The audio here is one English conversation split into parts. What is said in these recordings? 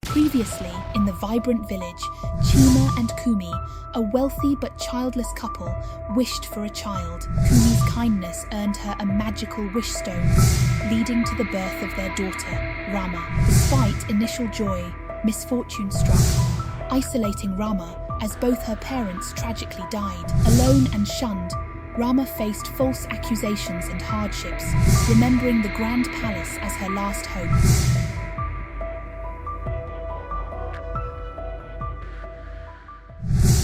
Previously, in the vibrant village, Chima and Kumi, a wealthy but childless couple, wished for a child. Kumi's kindness earned her a magical wish stone, leading to the birth of their daughter, Rahma. Despite initial joy, misfortune struck, isolating Rahma as both her parents tragically died. Alone and shunned, Rahma faced false accusations and hardships, remembering the grand palace as her last hope.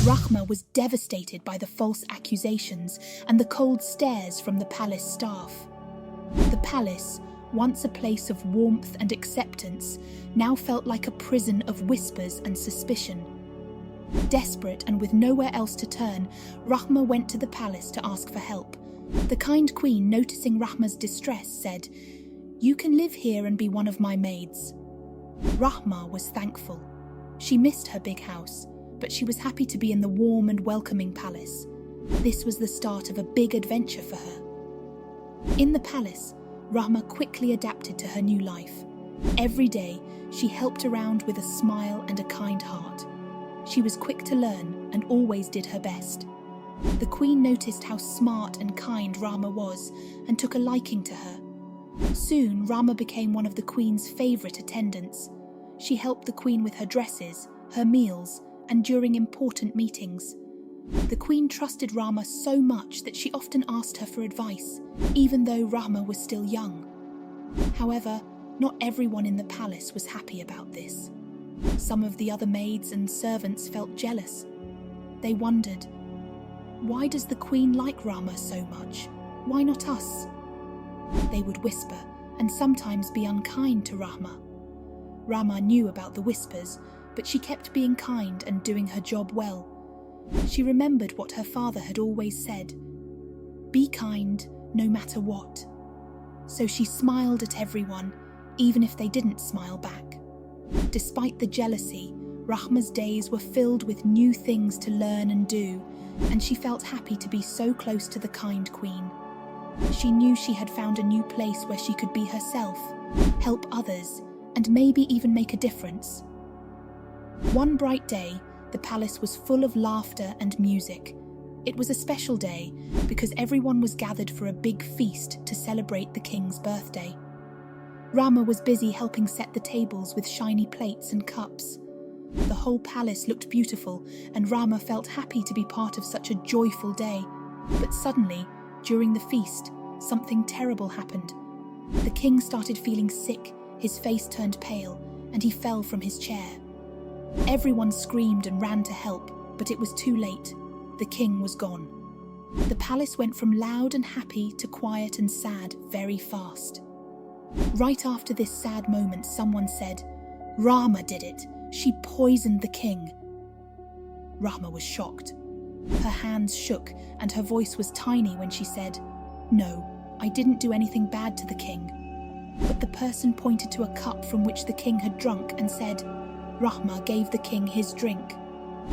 Rahma was devastated by the false accusations and the cold stares from the palace staff. The palace, once a place of warmth and acceptance, now felt like a prison of whispers and suspicion. Desperate and with nowhere else to turn, Rahma went to the palace to ask for help. The kind queen, noticing Rahma's distress, said, "You can live here and be one of my maids." Rahma was thankful. She missed her big house, but she was happy to be in the warm and welcoming palace. This was the start of a big adventure for her. In the palace, Rahma quickly adapted to her new life. Every day, she helped around with a smile and a kind heart. She was quick to learn and always did her best. The queen noticed how smart and kind Rahma was and took a liking to her. Soon, Rahma became one of the queen's favourite attendants. She helped the queen with her dresses, her meals, and during important meetings. The queen trusted Rahma so much that she often asked her for advice, even though Rahma was still young. However, not everyone in the palace was happy about this. Some of the other maids and servants felt jealous. They wondered, why does the queen like Rahma so much? Why not us? They would whisper and sometimes be unkind to Rahma. Rahma knew about the whispers, but she kept being kind and doing her job well. She remembered what her father had always said, "Be kind no matter what." So she smiled at everyone, even if they didn't smile back. Despite the jealousy, Rahma's days were filled with new things to learn and do, and she felt happy to be so close to the kind queen. She knew she had found a new place where she could be herself, help others, and maybe even make a difference. One bright day, the palace was full of laughter and music. It was a special day because everyone was gathered for a big feast to celebrate the king's birthday. Rahma was busy helping set the tables with shiny plates and cups. The whole palace looked beautiful, and Rahma felt happy to be part of such a joyful day. But suddenly, during the feast, something terrible happened. The king started feeling sick, his face turned pale, and he fell from his chair. Everyone screamed and ran to help, but it was too late. The king was gone. The palace went from loud and happy to quiet and sad very fast. Right after this sad moment, someone said, "Rahma did it. She poisoned the king." Rahma was shocked. Her hands shook and her voice was tiny when she said, "No, I didn't do anything bad to the king." But the person pointed to a cup from which the king had drunk and said, "Rahma gave the king his drink."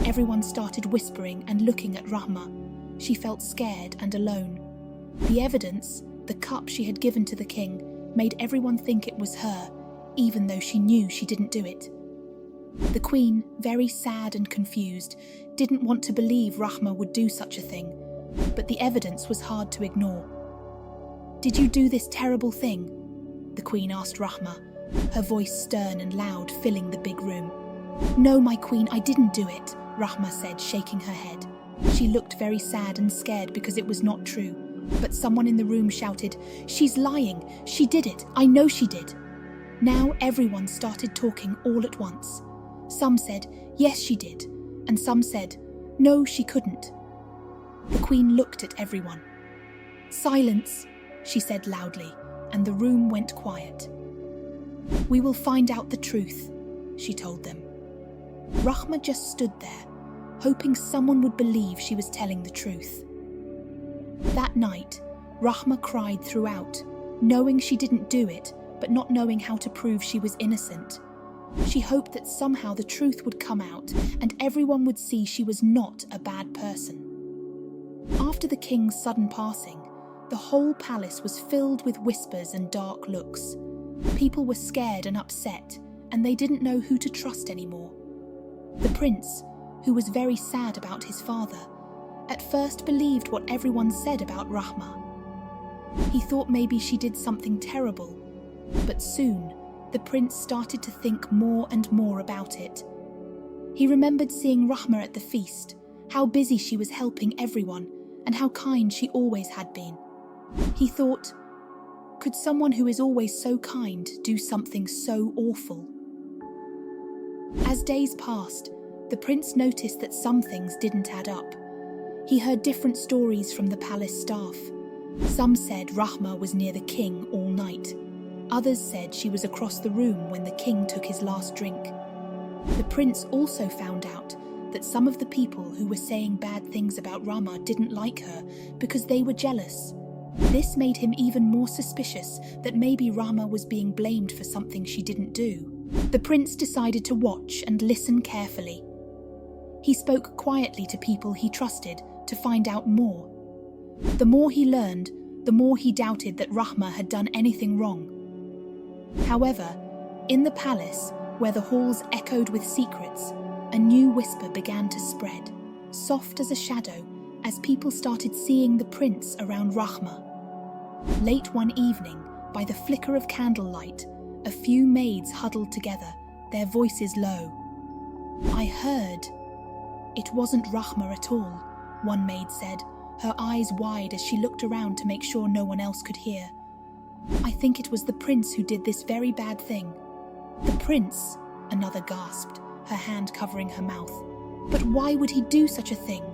Everyone started whispering and looking at Rahma. She felt scared and alone. The evidence, the cup she had given to the king, made everyone think it was her, even though she knew she didn't do it. The queen, very sad and confused, didn't want to believe Rahma would do such a thing, but the evidence was hard to ignore. "Did you do this terrible thing?" the queen asked Rahma, her voice stern and loud, filling the big room. "No, my queen, I didn't do it," Rahma said, shaking her head. She looked very sad and scared because it was not true, but someone in the room shouted, "She's lying! She did it! I know she did!" Now everyone started talking all at once. Some said, "Yes, she did," and some said, "No, she couldn't." The queen looked at everyone. "Silence," she said loudly, and the room went quiet. "We will find out the truth," she told them. Rahma just stood there, hoping someone would believe she was telling the truth. That night, Rahma cried throughout, knowing she didn't do it, but not knowing how to prove she was innocent. She hoped that somehow the truth would come out and everyone would see she was not a bad person. After the king's sudden passing, the whole palace was filled with whispers and dark looks. People were scared and upset, and they didn't know who to trust anymore. The prince, who was very sad about his father, at first believed what everyone said about Rahma. He thought maybe she did something terrible, but soon the prince started to think more and more about it. He remembered seeing Rahma at the feast, how busy she was helping everyone, and how kind she always had been. He thought, could someone who is always so kind do something so awful? As days passed, the prince noticed that some things didn't add up. He heard different stories from the palace staff. Some said Rahma was near the king all night. Others said she was across the room when the king took his last drink. The prince also found out that some of the people who were saying bad things about Rahma didn't like her because they were jealous. This made him even more suspicious that maybe Rahma was being blamed for something she didn't do. The prince decided to watch and listen carefully. He spoke quietly to people he trusted to find out more. The more he learned, the more he doubted that Rahma had done anything wrong. However, in the palace, where the halls echoed with secrets, a new whisper began to spread, soft as a shadow, as people started seeing the prince around Rahma. Late one evening, by the flicker of candlelight, a few maids huddled together, their voices low. "I heard." "It wasn't Rahma at all," one maid said, her eyes wide as she looked around to make sure no one else could hear. "I think it was the prince who did this very bad thing." "The prince?" another gasped, her hand covering her mouth. "But why would he do such a thing?"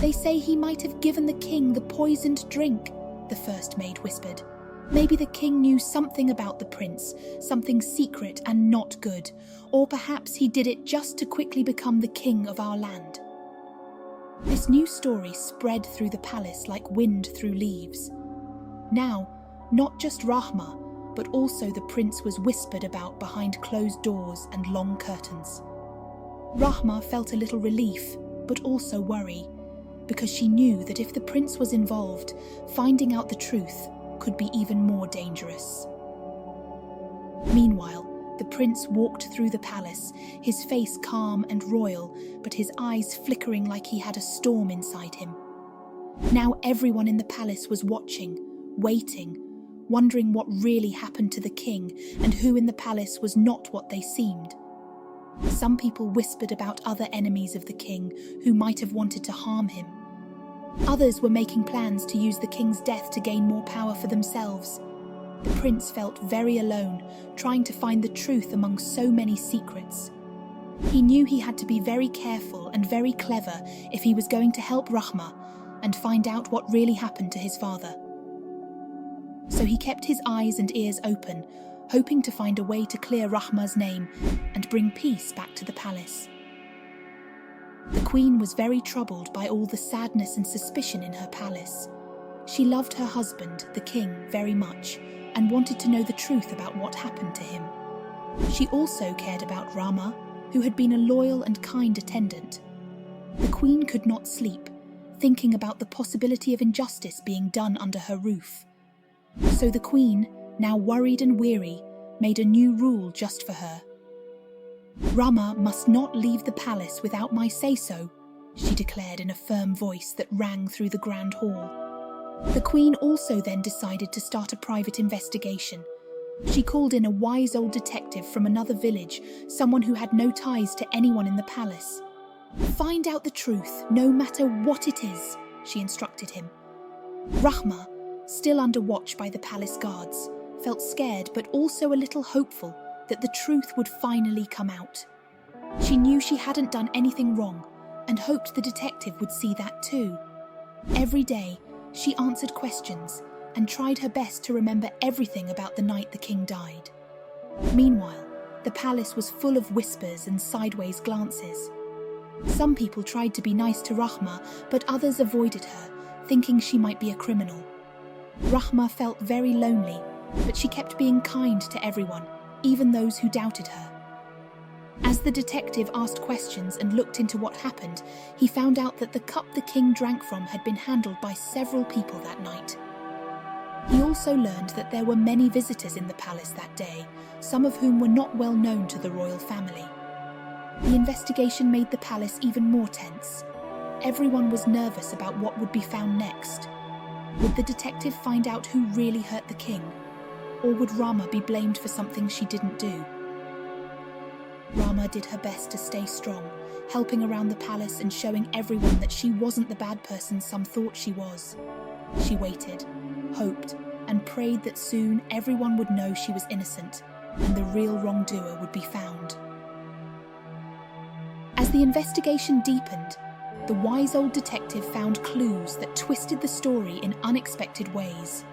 "They say he might have given the king the poisoned drink," the first maid whispered. "Maybe the king knew something about the prince, something secret and not good, or perhaps he did it just to quickly become the king of our land." This new story spread through the palace like wind through leaves. Now, not just Rahma, but also the prince was whispered about behind closed doors and long curtains. Rahma felt a little relief, but also worry, because she knew that if the prince was involved, finding out the truth could be even more dangerous. Meanwhile, the prince walked through the palace, his face calm and royal, but his eyes flickering like he had a storm inside him. Now everyone in the palace was watching, waiting, wondering what really happened to the king and who in the palace was not what they seemed. Some people whispered about other enemies of the king who might have wanted to harm him. Others were making plans to use the king's death to gain more power for themselves. The prince felt very alone, trying to find the truth among so many secrets. He knew he had to be very careful and very clever if he was going to help Rahma and find out what really happened to his father. So he kept his eyes and ears open, hoping to find a way to clear Rahma's name and bring peace back to the palace. The queen was very troubled by all the sadness and suspicion in her palace. She loved her husband, the king, very much, and wanted to know the truth about what happened to him. She also cared about Rahma, who had been a loyal and kind attendant. The queen could not sleep, thinking about the possibility of injustice being done under her roof. So the queen, now worried and weary, made a new rule just for her. "Rahma must not leave the palace without my say-so," she declared in a firm voice that rang through the grand hall. The queen also then decided to start a private investigation. She called in a wise old detective from another village, someone who had no ties to anyone in the palace. "Find out the truth, no matter what it is," she instructed him. Rahma, still under watch by the palace guards, felt scared but also a little hopeful that the truth would finally come out. She knew she hadn't done anything wrong and hoped the detective would see that too. Every day, she answered questions and tried her best to remember everything about the night the king died. Meanwhile, the palace was full of whispers and sideways glances. Some people tried to be nice to Rahma, but others avoided her, thinking she might be a criminal. Rahma felt very lonely, but she kept being kind to everyone, even those who doubted her. As the detective asked questions and looked into what happened, he found out that the cup the king drank from had been handled by several people that night. He also learned that there were many visitors in the palace that day, some of whom were not well known to the royal family. The investigation made the palace even more tense. Everyone was nervous about what would be found next. Would the detective find out who really hurt the king? Or would Rahma be blamed for something she didn't do? Rahma did her best to stay strong, helping around the palace and showing everyone that she wasn't the bad person some thought she was. She waited, hoped, and prayed that soon everyone would know she was innocent and the real wrongdoer would be found. As the investigation deepened, the wise old detective found clues that twisted the story in unexpected ways.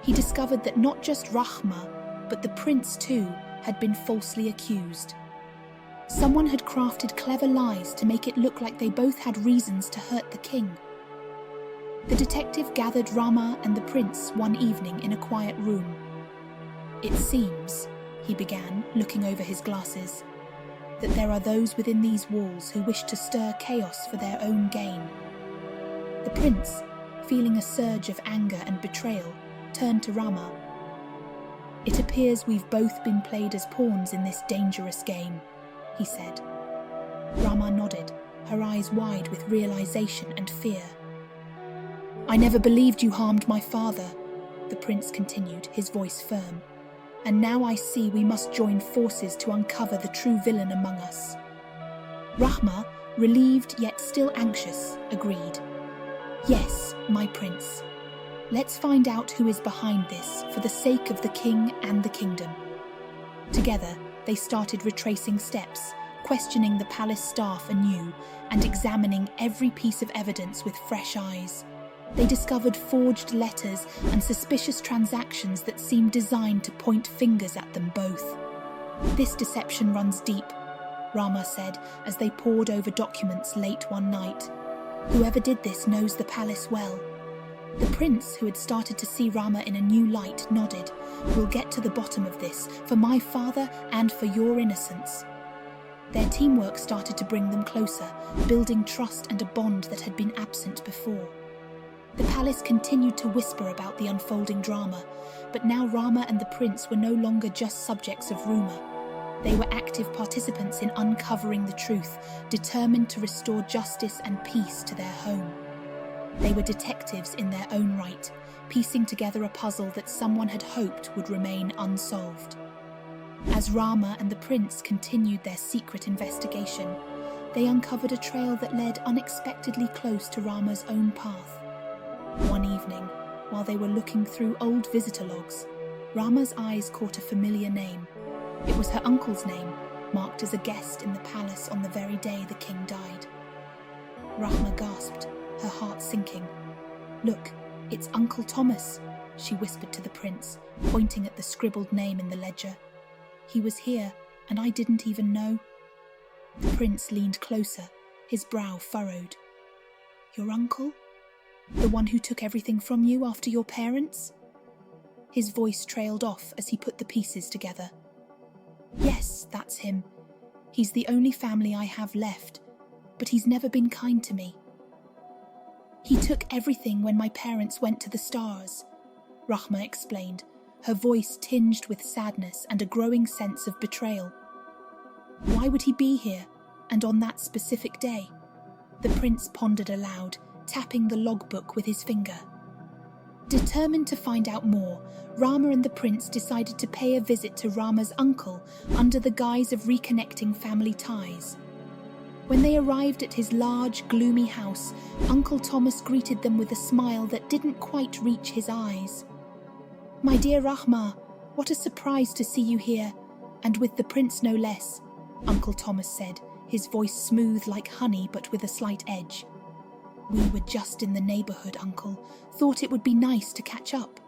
He discovered that not just Rahma, but the prince too, had been falsely accused. Someone had crafted clever lies to make it look like they both had reasons to hurt the king. The detective gathered Rahma and the prince one evening in a quiet room. "It seems," he began, looking over his glasses, "that there are those within these walls who wish to stir chaos for their own gain." The prince, feeling a surge of anger and betrayal, turned to Rahma. "It appears we've both been played as pawns in this dangerous game," he said. Rahma nodded, her eyes wide with realization and fear. "I never believed you harmed my father," the prince continued, his voice firm. "And now I see we must join forces to uncover the true villain among us." Rahma, relieved yet still anxious, agreed. "Yes, my prince. Let's find out who is behind this for the sake of the king and the kingdom." Together, they started retracing steps, questioning the palace staff anew and examining every piece of evidence with fresh eyes. They discovered forged letters and suspicious transactions that seemed designed to point fingers at them both. "This deception runs deep," Rahma said as they pored over documents late one night. "Whoever did this knows the palace well." The prince, who had started to see Rahma in a new light, nodded. "We'll get to the bottom of this, for my father and for your innocence." Their teamwork started to bring them closer, building trust and a bond that had been absent before. The palace continued to whisper about the unfolding drama, but now Rahma and the prince were no longer just subjects of rumour. They were active participants in uncovering the truth, determined to restore justice and peace to their home. They were detectives in their own right, piecing together a puzzle that someone had hoped would remain unsolved. As Rahma and the prince continued their secret investigation, they uncovered a trail that led unexpectedly close to Rahma's own path. One evening, while they were looking through old visitor logs, Rahma's eyes caught a familiar name. It was her uncle's name, marked as a guest in the palace on the very day the king died. Rahma gasped, her heart sinking. "Look, it's Uncle Thomas," she whispered to the prince, pointing at the scribbled name in the ledger. "He was here, and I didn't even know." The prince leaned closer, his brow furrowed. "Your uncle? The one who took everything from you after your parents?" His voice trailed off as he put the pieces together. "Yes, that's him. He's the only family I have left, but he's never been kind to me. He took everything when my parents went to the stars," Rahma explained, her voice tinged with sadness and a growing sense of betrayal. "Why would he be here, and on that specific day?" The prince pondered aloud, tapping the logbook with his finger. Determined to find out more, Rahma and the prince decided to pay a visit to Rahma's uncle under the guise of reconnecting family ties. When they arrived at his large, gloomy house, Uncle Thomas greeted them with a smile that didn't quite reach his eyes. "My dear Rahma, what a surprise to see you here, and with the prince no less," Uncle Thomas said, his voice smooth like honey but with a slight edge. "We were just in the neighbourhood, Uncle. Thought it would be nice to catch up,"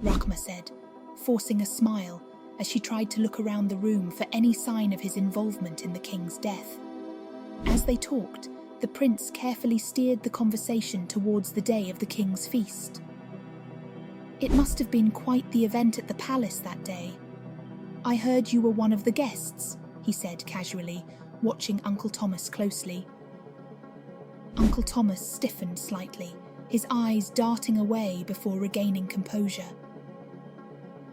Rahma said, forcing a smile as she tried to look around the room for any sign of his involvement in the king's death. As they talked, the prince carefully steered the conversation towards the day of the king's feast. "It must have been quite the event at the palace that day. I heard you were one of the guests," he said casually, watching Uncle Thomas closely. Uncle Thomas stiffened slightly, his eyes darting away before regaining composure.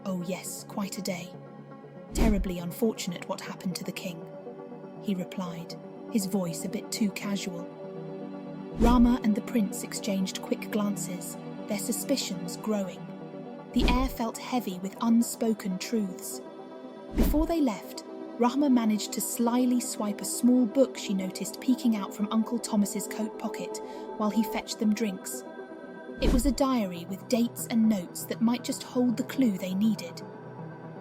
"Oh yes, quite a day. Terribly unfortunate what happened to the king," he replied, his voice a bit too casual. Rahma and the prince exchanged quick glances, their suspicions growing. The air felt heavy with unspoken truths. Before they left, Rahma managed to slyly swipe a small book she noticed peeking out from Uncle Thomas's coat pocket while he fetched them drinks. It was a diary with dates and notes that might just hold the clue they needed.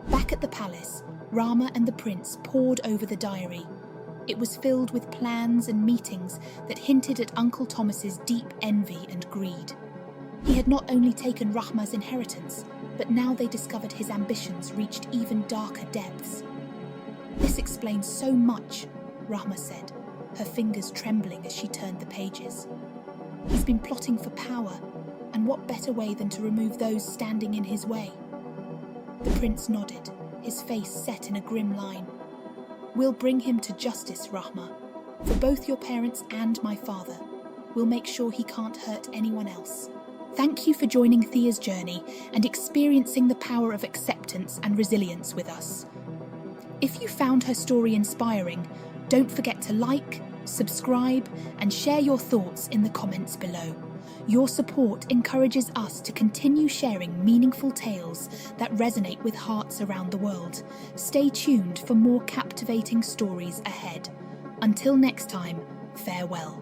Back at the palace, Rahma and the prince pored over the diary. It was filled with plans and meetings that hinted at Uncle Thomas's deep envy and greed. He had not only taken Rahma's inheritance, but now they discovered his ambitions reached even darker depths. "This explains so much," Rahma said, her fingers trembling as she turned the pages. "He's been plotting for power, and what better way than to remove those standing in his way?" The prince nodded, his face set in a grim line. "We'll bring him to justice, Rahma. For both your parents and my father. We'll make sure he can't hurt anyone else." Thank you for joining Thea's journey and experiencing the power of acceptance and resilience with us. If you found her story inspiring, don't forget to like, subscribe, and share your thoughts in the comments below. Your support encourages us to continue sharing meaningful tales that resonate with hearts around the world. Stay tuned for more captivating stories ahead. Until next time, farewell.